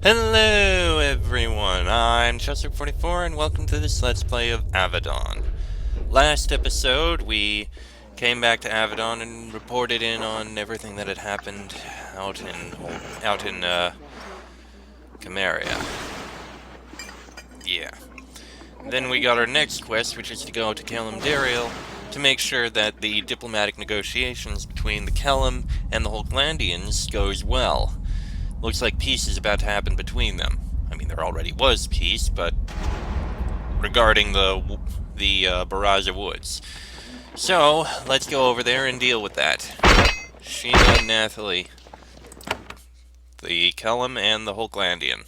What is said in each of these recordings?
Hello everyone, I'm Chester44 and welcome to this Let's Play of Avadon. Last episode we came back to Avadon and reported in on everything that had happened out in Camarilla. Yeah. Then we got our next quest, which is to go to Kalimdariel to make sure that the diplomatic negotiations between the Kelm and the Holglandians goes well. Looks like peace is about to happen between them. I mean, there already was peace, but regarding the Baraza woods. So, let's go over there and deal with that. Sheena, Nathalie, the Kelm, and the Holglandian.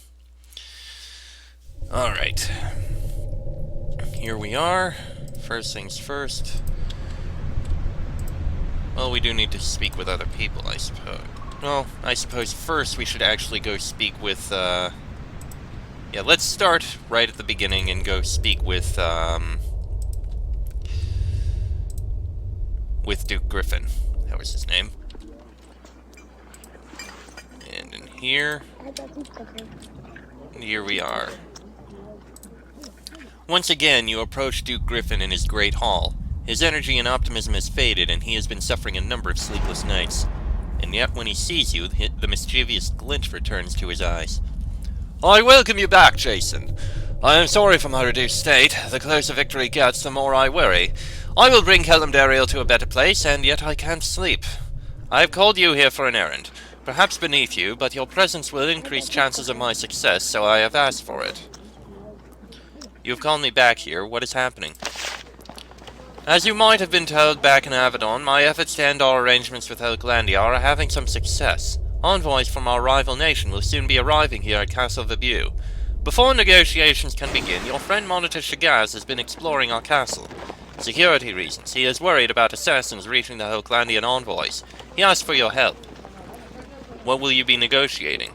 Alright. Here we are. First things first. Well, we do need to speak with other people, I suppose. Well, I suppose first we should actually go speak with, yeah, let's start right at the beginning and go speak with Duke Griffin. That was his name. And in here we are. Once again, you approach Duke Griffin in his great hall. His energy and optimism has faded, and he has been suffering a number of sleepless nights. And yet, when he sees you, the mischievous glint returns to his eyes. I welcome you back, Jason. I am sorry for my reduced state. The closer victory gets, the more I worry. I will bring Kalimdariel to a better place, and yet I can't sleep. I have called you here for an errand. Perhaps beneath you, but your presence will increase chances of my success, so I have asked for it. You have called me back here. What is happening? As you might have been told back in Avadon, my efforts to end our arrangements with Holglandia are having some success. Envoys from our rival nation will soon be arriving here at Castle View. Before negotiations can begin, your friend Monitor Shagaz has been exploring our castle. Security reasons. He is worried about assassins reaching the Holglandian envoys. He asked for your help. What will you be negotiating?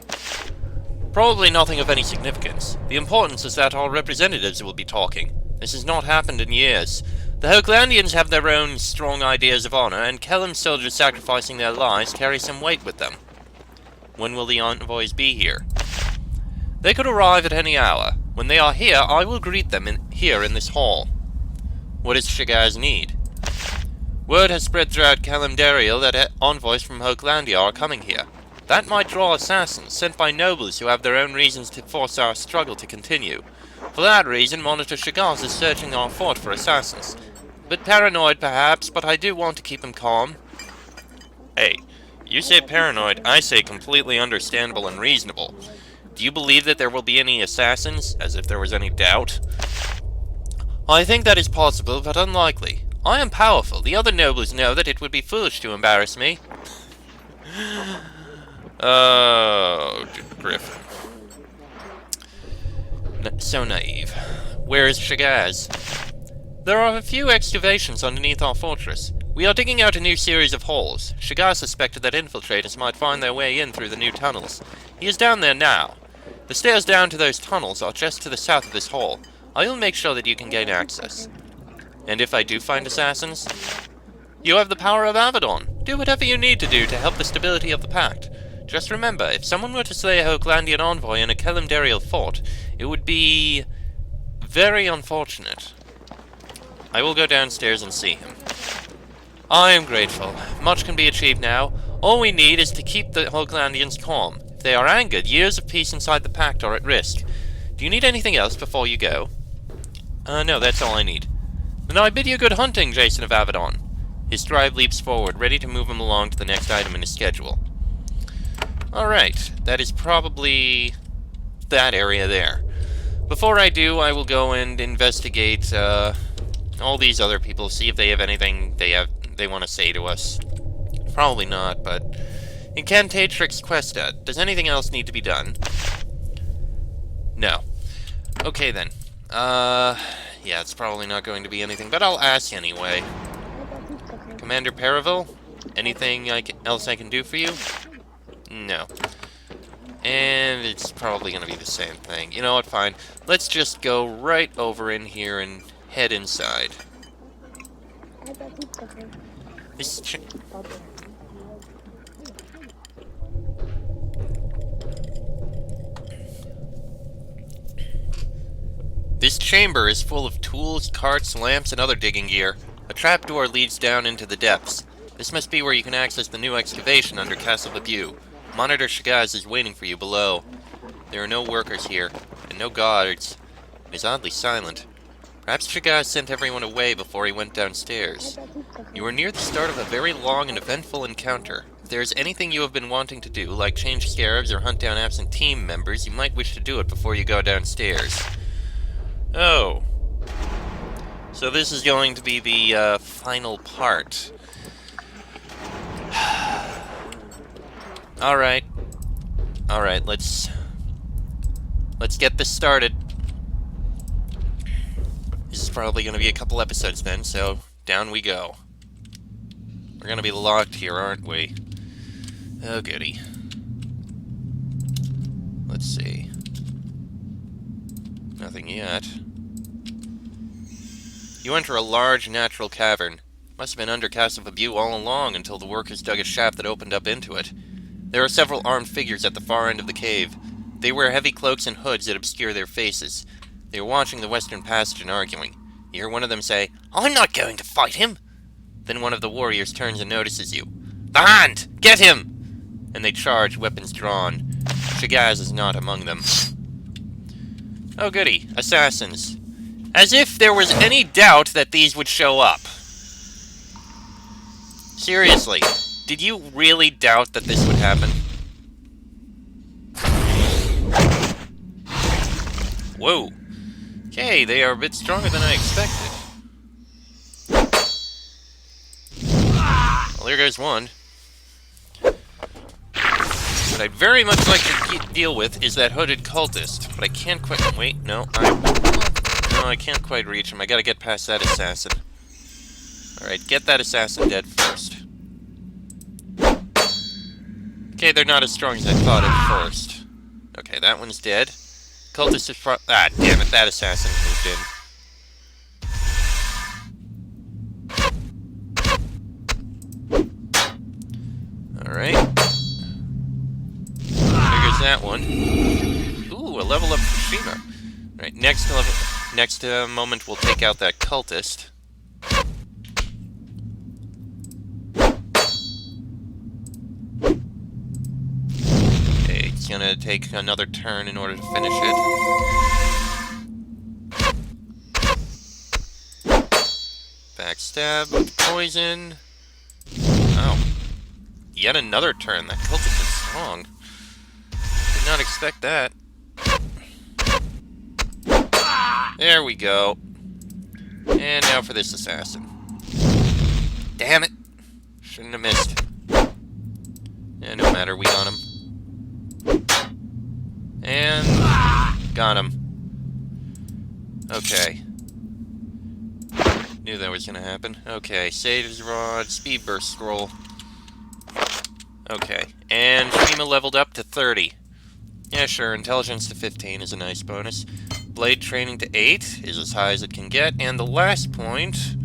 Probably nothing of any significance. The importance is that our representatives will be talking. This has not happened in years. The Holglandians have their own strong ideas of honor, and Kelm soldiers sacrificing their lives carry some weight with them. When will the envoys be here? They could arrive at any hour. When they are here, I will greet them here in this hall. What does Shagaz need? Word has spread throughout Kalimdariel that envoys from Holglandia are coming here. That might draw assassins, sent by nobles who have their own reasons to force our struggle to continue. For that reason, Monitor Shagaz is searching our fort for assassins. A bit paranoid, perhaps, but I do want to keep him calm. Hey, you say paranoid, I say completely understandable and reasonable. Do you believe that there will be any assassins, as if there was any doubt? I think that is possible, but unlikely. I am powerful. The other nobles know that it would be foolish to embarrass me. Oh, Griffin. So naive. Where is Shagaz? There are a few excavations underneath our fortress. We are digging out a new series of holes. Shagaz suspected that infiltrators might find their way in through the new tunnels. He is down there now. The stairs down to those tunnels are just to the south of this hall. I will make sure that you can gain access. And if I do find assassins? You have the power of Avadon. Do whatever you need to do to help the stability of the Pact. Just remember, if someone were to slay a Holglandian envoy in a Kalimdariel fort, it would be very unfortunate. I will go downstairs and see him. I am grateful. Much can be achieved now. All we need is to keep the Holglandians calm. If they are angered, years of peace inside the Pact are at risk. Do you need anything else before you go? No, that's all I need. Then I bid you good hunting, Jason of Avadon. His stride leaps forward, ready to move him along to the next item in his schedule. Alright, that is probably that area there. Before I do, I will go and investigate all these other people, see if they have anything they want to say to us. Probably not, but Incantatrix Questa. Does anything else need to be done? No. Okay then. Yeah, it's probably not going to be anything, but I'll ask anyway. Commander Periville, anything else I can do for you? No. And it's probably going to be the same thing. You know what, fine. Let's just go right over in here and head inside. This This chamber is full of tools, carts, lamps, and other digging gear. A trapdoor leads down into the depths. This must be where you can access the new excavation under Castle View. Monitor Shagaz is waiting for you below. There are no workers here, and no guards. It is oddly silent. Perhaps Shagaz sent everyone away before he went downstairs. You are near the start of a very long and eventful encounter. If there is anything you have been wanting to do, like change scarabs or hunt down absent team members, you might wish to do it before you go downstairs. Oh. So this is going to be the final part. Alright. Alright, let's get this started. This is probably going to be a couple episodes then, so down we go. We're going to be locked here, aren't we? Oh, goody. Let's see. Nothing yet. You enter a large natural cavern. Must have been under Castle View all along until the workers dug a shaft that opened up into it. There are several armed figures at the far end of the cave. They wear heavy cloaks and hoods that obscure their faces. They are watching the western passage and arguing. You hear one of them say, "I'm not going to fight him!" Then one of the warriors turns and notices you. "The hand! Get him!" And they charge, weapons drawn. Shagaz is not among them. Oh goody, assassins. As if there was any doubt that these would show up. Seriously, did you really doubt that this would happen? Whoa. Okay, they are a bit stronger than I expected. Well, there goes one. What I'd very much like to deal with is that hooded cultist, but I can't quite... Wait, no, I can't quite reach him. I gotta get past that assassin. Alright, get that assassin dead first. Okay, they're not as strong as I thought at first. Okay, that one's dead. Cultist is ah, damn it, that assassin moved in. Alright. There goes that one. Ooh, a level up for Shima. Right, next moment we'll take out that cultist. Okay, it's gonna take another turn in order to finish it. Backstab with poison. Oh. Yet another turn. That cultist is strong. Did not expect that. There we go. And now for this assassin. Damn it. Shouldn't have missed. Yeah, no matter, we got him. And... got him. Okay. Knew that was gonna happen. Okay, Sage's Rod, Speed Burst Scroll. Okay, and Shima leveled up to 30. Yeah, sure, Intelligence to 15 is a nice bonus. Blade Training to 8 is as high as it can get, and the last point...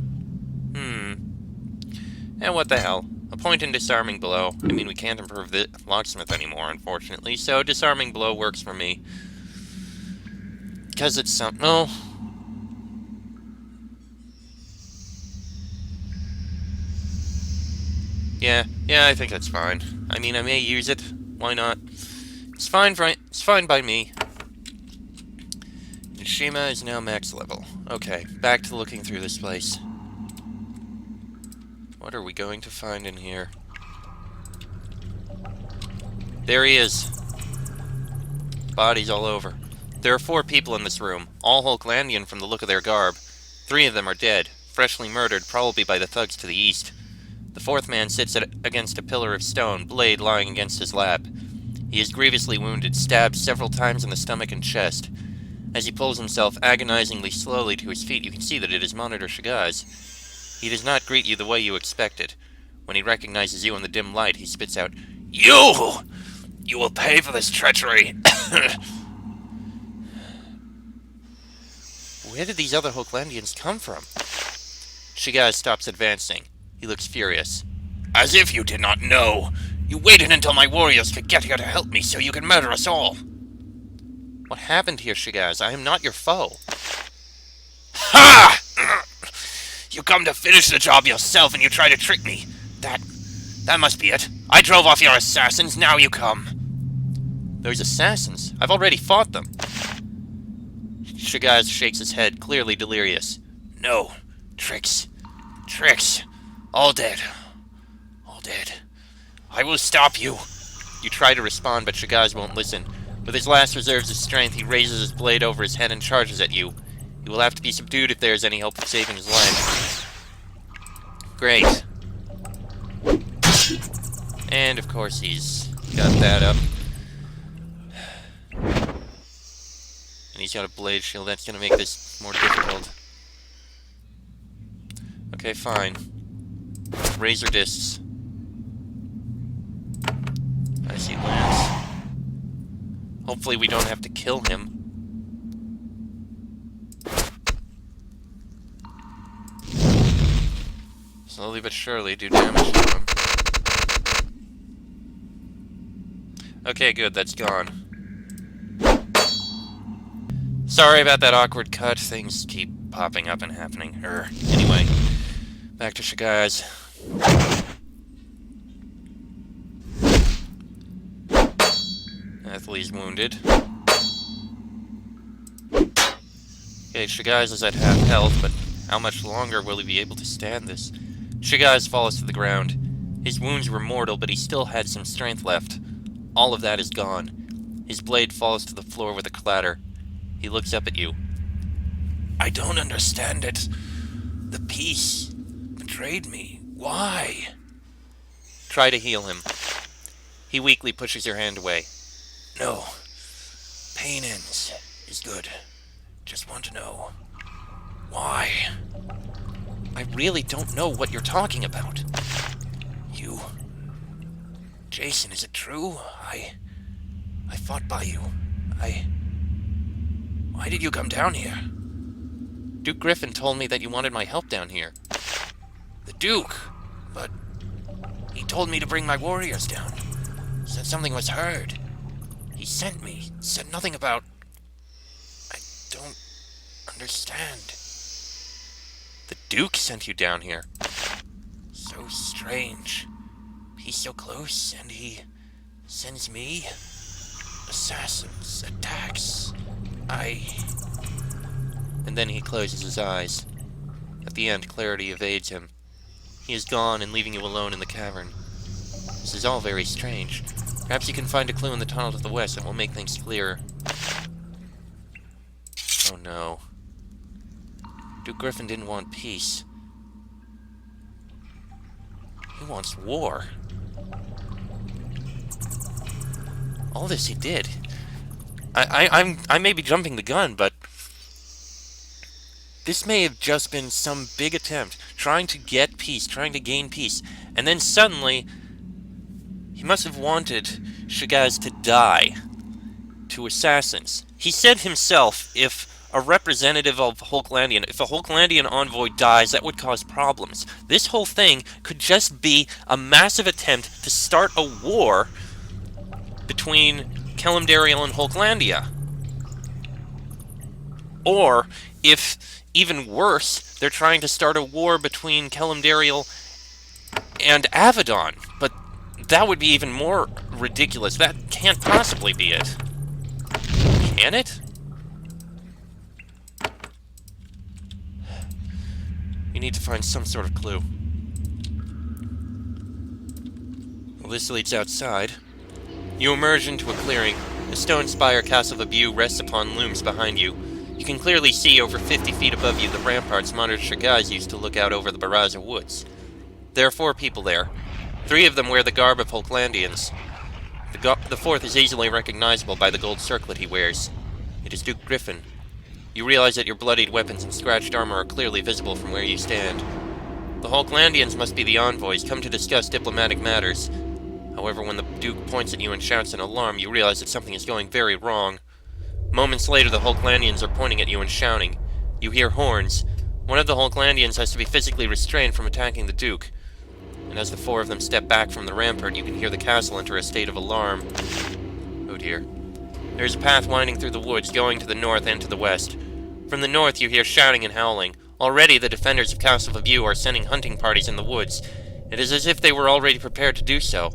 And what the hell? A point in Disarming Blow. I mean, we can't improve the Locksmith anymore, unfortunately, so Disarming Blow works for me. Because it's some... Oh. Yeah, I think that's fine. I mean, I may use it. Why not? It's fine by me. And Shima is now max level. Okay, back to looking through this place. What are we going to find in here? There he is. Bodies all over. There are 4 people in this room, all Hulklandian from the look of their garb. 3 of them are dead, freshly murdered, probably by the thugs to the east. The 4th man sits against a pillar of stone, blade lying against his lap. He is grievously wounded, stabbed several times in the stomach and chest. As he pulls himself agonizingly slowly to his feet, you can see that it is Monitor Shagaz. He does not greet you the way you expected. When he recognizes you in the dim light, he spits out, "You! You will pay for this treachery!" Where did these other Hulklandians come from? Shagaz stops advancing. He looks furious. "As if you did not know! You waited until my warriors could get here to help me so you could murder us all!" What happened here, Shagaz? I am not your foe. Ha! You come to finish the job yourself and you try to trick me. That must be it. I drove off your assassins, now you come. Those assassins? I've already fought them. Shagaz shakes his head, clearly delirious. No. Tricks. Tricks. All dead. All dead. I will stop you. You try to respond, but Shagaz won't listen. With his last reserves of strength, he raises his blade over his head and charges at you. He will have to be subdued if there is any hope of saving his life. Great. And, of course, he's got that up. And he's got a blade shield. That's going to make this more difficult. Okay, fine. Razor discs. I see Lance. Hopefully we don't have to kill him. Slowly but surely do damage to him. Okay, good, that's gone. Sorry about that awkward cut. Things keep popping up and happening. Anyway, back to Shagaz. Athley's wounded. Okay, Shagaz is at half health, but how much longer will he be able to stand this? Shagaz falls to the ground. His wounds were mortal, but he still had some strength left. All of that is gone. His blade falls to the floor with a clatter. He looks up at you. I don't understand it. The peace betrayed me. Why? Try to heal him. He weakly pushes your hand away. No. Pain ends is good. Just want to know. Why? I really don't know what you're talking about. You... Jason, is it true? I fought by you. Why did you come down here? Duke Griffin told me that you wanted my help down here. The Duke? But... he told me to bring my warriors down. Said something was heard. He sent me. Said nothing about... I don't understand. The Duke sent you down here. So strange. He's so close, and he sends me assassins, attacks. And then he closes his eyes. At the end, clarity evades him. He is gone and leaving you alone in the cavern. This is all very strange. Perhaps you can find a clue in the tunnel to the west that will make things clearer. Oh no. Duke Griffin didn't want peace. He wants war. All this he did. I may be jumping the gun, but this may have just been some big attempt, trying to get peace, trying to gain peace, and then suddenly he must have wanted Shagaz to die to assassins. He said himself, if a representative of Hulklandian, if a Hulklandian envoy dies, that would cause problems. This whole thing could just be a massive attempt to start a war between Kalimdariel and Hulklandia. Or, if even worse, they're trying to start a war between Kalimdariel and Avadon. But that would be even more ridiculous. That can't possibly be it. Can it? You need to find some sort of clue. Well, this leads outside. You emerge into a clearing. The stone spire Castle of Abu rests upon looms behind you. You can clearly see over 50 feet above you the ramparts Monarch Shagaz used to look out over the Baraza woods. There are 4 people there. 3 of them wear the garb of Hulklandians. The 4th is easily recognizable by the gold circlet he wears. It is Duke Griffin. You realize that your bloodied weapons and scratched armor are clearly visible from where you stand. The Hulklandians must be the envoys, come to discuss diplomatic matters. However, when the Duke points at you and shouts in alarm, you realize that something is going very wrong. Moments later, the Hulklandians are pointing at you and shouting. You hear horns. One of the Hulklandians has to be physically restrained from attacking the Duke. And as the 4 of them step back from the rampart, you can hear the castle enter a state of alarm. Oh dear. There is a path winding through the woods, going to the north and to the west. From the north you hear shouting and howling. Already the defenders of Castle View are sending hunting parties in the woods. It is as if they were already prepared to do so.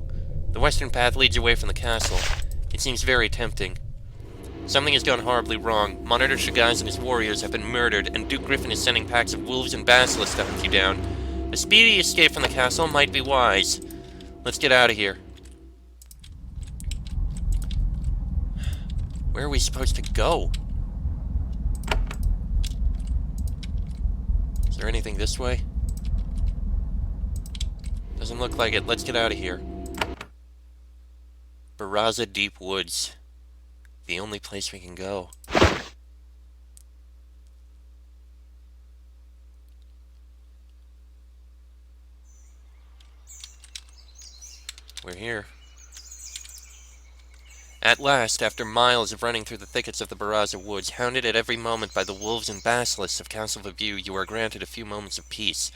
The western path leads away from the castle. It seems very tempting. Something has gone horribly wrong. Monitor Shagaz and his warriors have been murdered, and Duke Griffin is sending packs of wolves and basilisks to hunt you down. A speedy escape from the castle might be wise. Let's get out of here. Where are we supposed to go? Is there anything this way? Doesn't look like it. Let's get out of here. Baraza Deep Woods. The only place we can go. We're here. At last, after miles of running through the thickets of the Baraza woods, hounded at every moment by the wolves and basilisks of Castle View, you are granted a few moments of peace.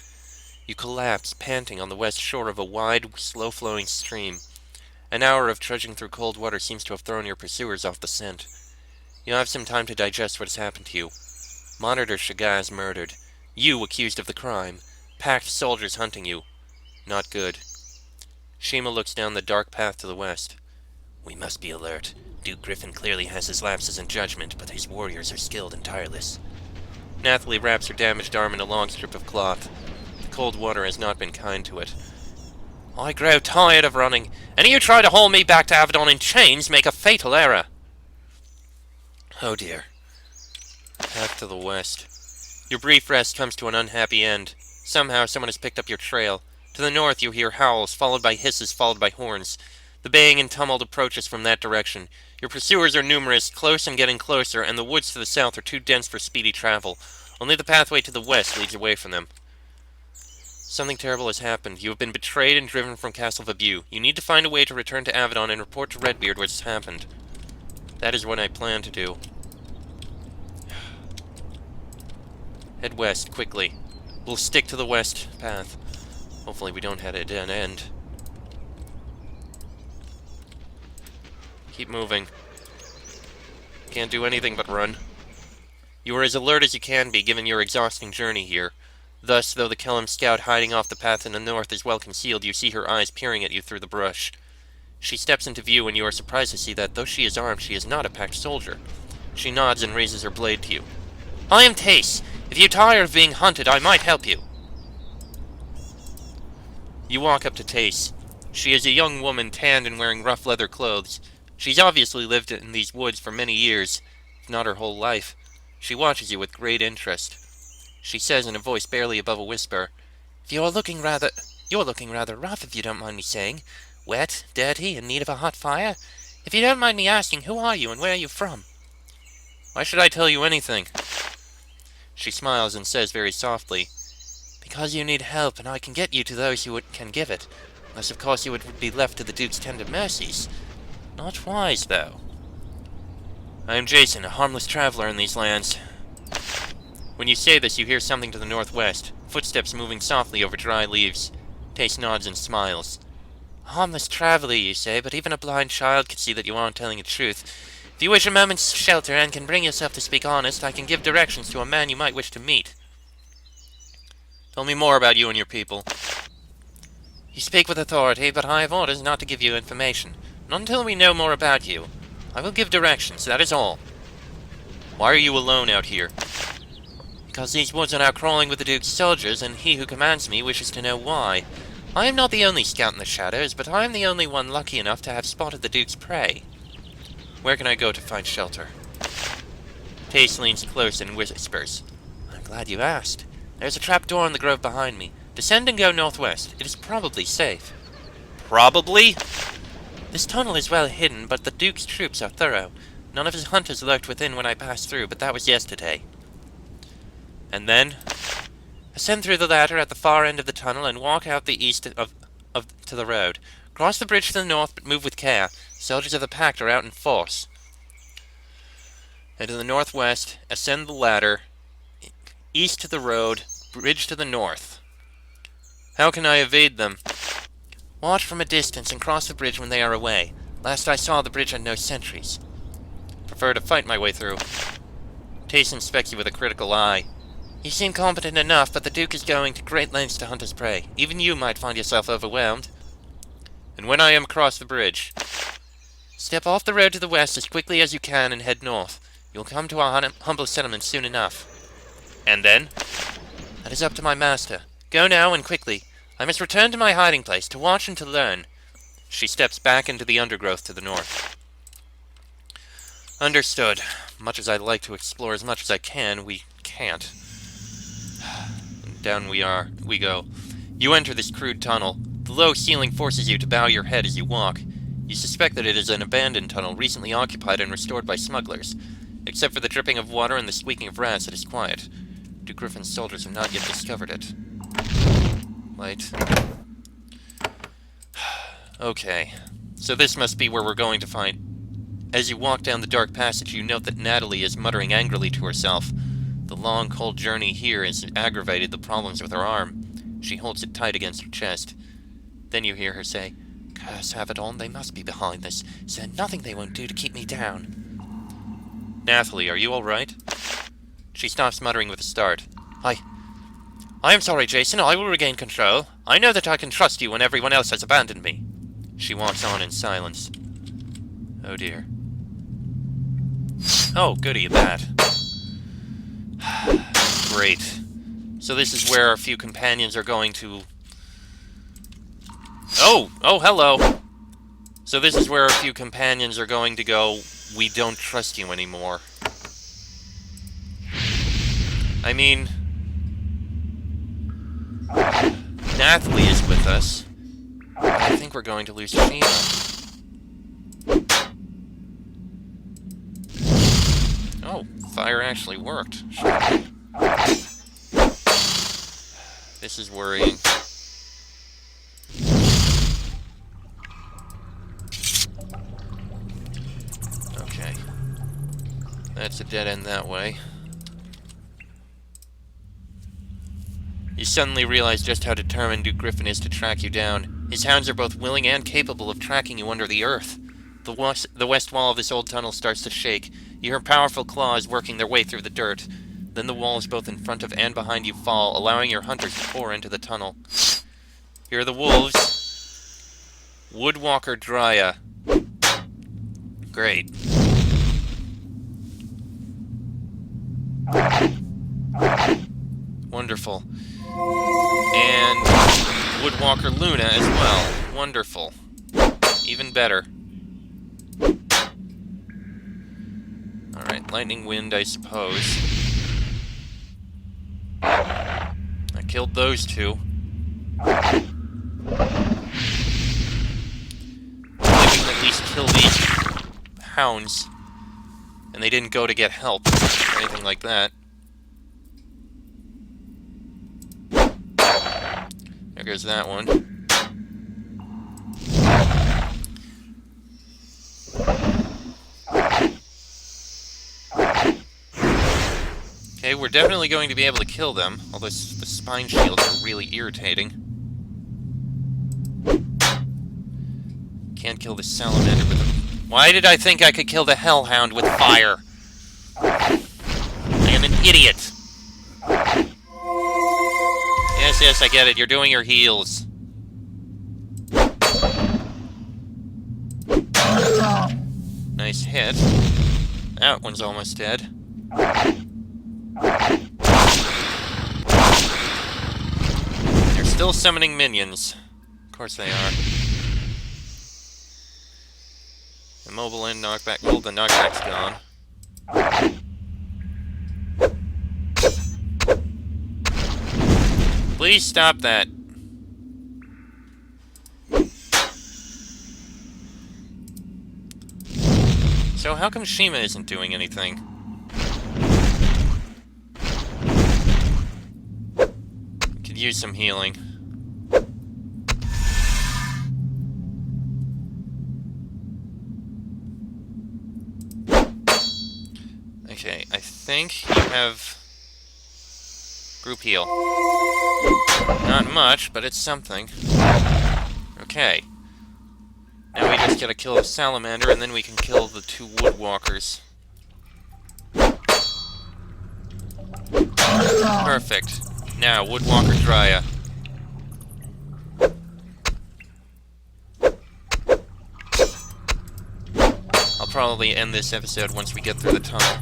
You collapse, panting, on the west shore of a wide, slow-flowing stream. An hour of trudging through cold water seems to have thrown your pursuers off the scent. You have some time to digest what has happened to you. Monitor Shagaz murdered. You accused of the crime. Packed soldiers hunting you. Not good. Shima looks down the dark path to the west. We must be alert. Duke Griffin clearly has his lapses in judgment, but his warriors are skilled and tireless. Nathalie wraps her damaged arm in a long strip of cloth. The cold water has not been kind to it. I grow tired of running. Any who try to haul me back to Avadon in chains make a fatal error. Oh dear. Path to the west. Your brief rest comes to an unhappy end. Somehow someone has picked up your trail. To the north you hear howls, followed by hisses, followed by horns. The baying and tumult approaches from that direction. Your pursuers are numerous, close and getting closer, and the woods to the south are too dense for speedy travel. Only the pathway to the west leads away from them. Something terrible has happened. You have been betrayed and driven from Castle View. You need to find a way to return to Avadon and report to Redbeard what has happened. That is what I plan to do. Head west, quickly. We'll stick to the west path. Hopefully we don't head at an end. Keep moving. Can't do anything but run. You are as alert as you can be, given your exhausting journey here. Thus, though the Kellum scout hiding off the path in the north is well concealed, you see her eyes peering at you through the brush. She steps into view, and you are surprised to see that, though she is armed, she is not a packed soldier. She nods and raises her blade to you. I am Tace. If you tire of being hunted, I might help you. You walk up to Tace. She is a young woman, tanned and wearing rough leather clothes. She's obviously lived in these woods for many years, if not her whole life. She watches you with great interest. She says in a voice barely above a whisper, You're looking rather rough, if you don't mind me saying. Wet, dirty, in need of a hot fire? If you don't mind me asking, who are you and where are you from? Why should I tell you anything? She smiles and says very softly, Because you need help, and I can get you to those who can give it. Unless, of course, you would be left to the Duke's tender mercies. Not wise, though. I am Jason, a harmless traveler in these lands. When you say this, you hear something to the northwest, footsteps moving softly over dry leaves. Tace nods and smiles. A harmless traveler, you say, but even a blind child can see that you aren't telling the truth. If you wish a moment's shelter and can bring yourself to speak honest, I can give directions to a man you might wish to meet. Tell me more about you and your people. You speak with authority, but I have orders not to give you information. Not until we know more about you. I will give directions, that is all. Why are you alone out here? Because these woods are now crawling with the Duke's soldiers, and he who commands me wishes to know why. I am not the only scout in the shadows, but I am the only one lucky enough to have spotted the Duke's prey. Where can I go to find shelter? Tace leans close and whispers. I'm glad you asked. There's a trap door in the grove behind me. Descend and go northwest. It is probably safe. Probably? This tunnel is well hidden, but the Duke's troops are thorough. None of his hunters lurked within when I passed through, but that was yesterday. And then? Ascend through the ladder at the far end of the tunnel and walk out the east to the road. Cross the bridge to the north, but move with care. Soldiers of the Pact are out in force. And to the northwest, ascend the ladder, east to the road, bridge to the north. How can I evade them? Watch from a distance and cross the bridge when they are away. Last I saw, the bridge had no sentries. Prefer to fight my way through. Tace inspects you with a critical eye. You seem competent enough, but the Duke is going to great lengths to hunt his prey. Even you might find yourself overwhelmed. And when I am across the bridge, step off the road to the west as quickly as you can and head north. You'll come to our humble settlement soon enough. And then? That is up to my master. Go now and quickly. I must return to my hiding place, to watch and to learn. She steps back into the undergrowth to the north. Understood. Much as I'd like to explore as much as I can, we can't. And down we go. You enter this crude tunnel. The low ceiling forces you to bow your head as you walk. You suspect that it is an abandoned tunnel recently occupied and restored by smugglers. Except for the dripping of water and the squeaking of rats, it is quiet. Duke Griffin's soldiers have not yet discovered it. Light. Okay. So this must be where we're going to find... As you walk down the dark passage, you note that Natalie is muttering angrily to herself. The long, cold journey here has aggravated the problems with her arm. She holds it tight against her chest. Then you hear her say, "Curse Avadon, they must be behind this. Is there nothing they won't do to keep me down?" Nathalie, are you alright? She stops muttering with a start. I am sorry, Jason. I will regain control. I know that I can trust you when everyone else has abandoned me. She walks on in silence. Oh dear. Oh, goody, that. Great. So this is where our few companions are going to... Oh, hello! So this is where our few companions are going to go, "We don't trust you anymore." I mean... Nathalie is with us. But I think we're going to lose Sheena. Oh, fire actually worked. This is worrying. Okay. That's a dead end that way. You suddenly realize just how determined Duke Griffin is to track you down. His hounds are both willing and capable of tracking you under the earth. The west wall of this old tunnel starts to shake. You hear powerful claws working their way through the dirt. Then the walls both in front of and behind you fall, allowing your hunters to pour into the tunnel. Here are the wolves. Woodwalker Drya. Great. Wonderful. And Woodwalker Luna as well. Wonderful. Even better. Alright, lightning wind, I suppose. I killed those two. Maybe we can at least kill these hounds. And they didn't go to get help or anything like that. There goes that one. Okay, we're definitely going to be able to kill them, although the spine shields are really irritating. Can't kill the salamander with them. Why did I think I could kill the hellhound with fire? I am an idiot! Yes, I get it. You're doing your heals. Nice hit. That one's almost dead. They're still summoning minions. Of course they are. Immobile and knockback. Well, the knockback's gone. Please stop that. So how come Shima isn't doing anything? Could use some healing. Okay, I think you have group heal. Not much, but it's something. Okay. Now we just gotta kill a salamander, and then we can kill the two woodwalkers. Perfect. Now, Woodwalker Drya. I'll probably end this episode once we get through the tunnel.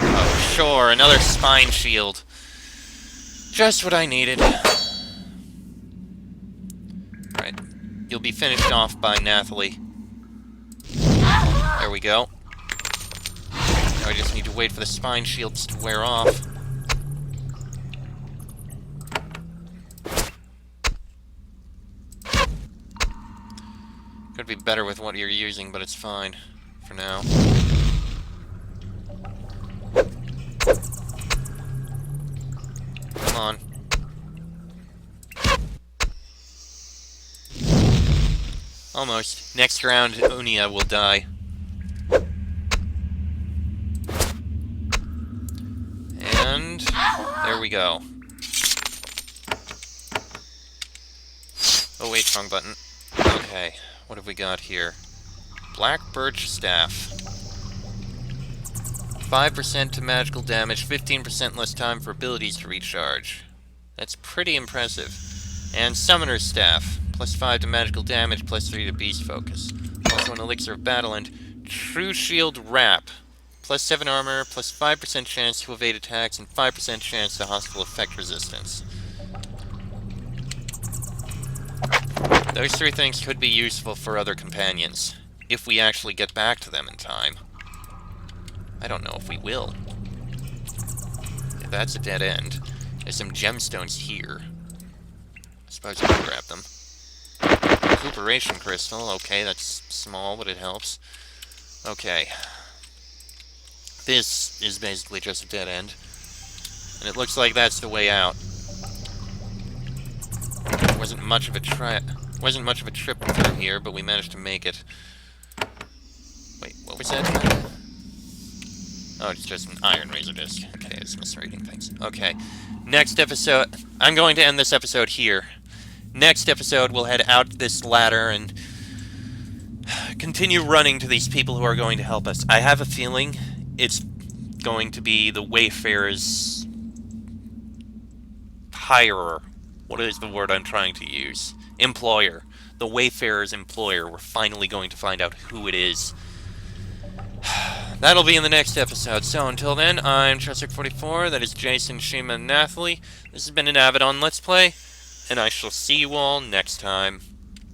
Oh, sure, another spine shield. Just what I needed. Alright. You'll be finished off by Nathalie. There we go. Now I just need to wait for the spine shields to wear off. Could be better with what you're using, but it's fine for now. Come on. Almost. Next round, Unia will die. And there we go. Oh wait, wrong button. Okay, what have we got here? Black Birch Staff. 5% to magical damage, 15% less time for abilities to recharge. That's pretty impressive. And Summoner's Staff. Plus 5 to magical damage, plus 3 to beast focus. Also an Elixir of Battle and True Shield Wrap. Plus 7 armor, plus 5% chance to evade attacks, and 5% chance to hostile effect resistance. Those three things could be useful for other companions, if we actually get back to them in time. I don't know if we will. That's a dead end. There's some gemstones here. I suppose I can grab them. Recuperation crystal. Okay, that's small, but it helps. Okay. This is basically just a dead end. And it looks like that's the way out. Wasn't much of a trip through here, but we managed to make it. Wait, what was that? Oh, it's just an iron razor disc. Okay, I was misreading things. Okay. Next episode... I'm going to end this episode here. Next episode, we'll head out this ladder and continue running to these people who are going to help us. I have a feeling it's going to be the Wayfarer's hirer. What is the word I'm trying to use? Employer. The Wayfarer's employer. We're finally going to find out who it is. That'll be in the next episode. So until then, I'm Chester44. That is Jason, Shima, and Nathalie. This has been an Avadon Let's Play, and I shall see you all next time.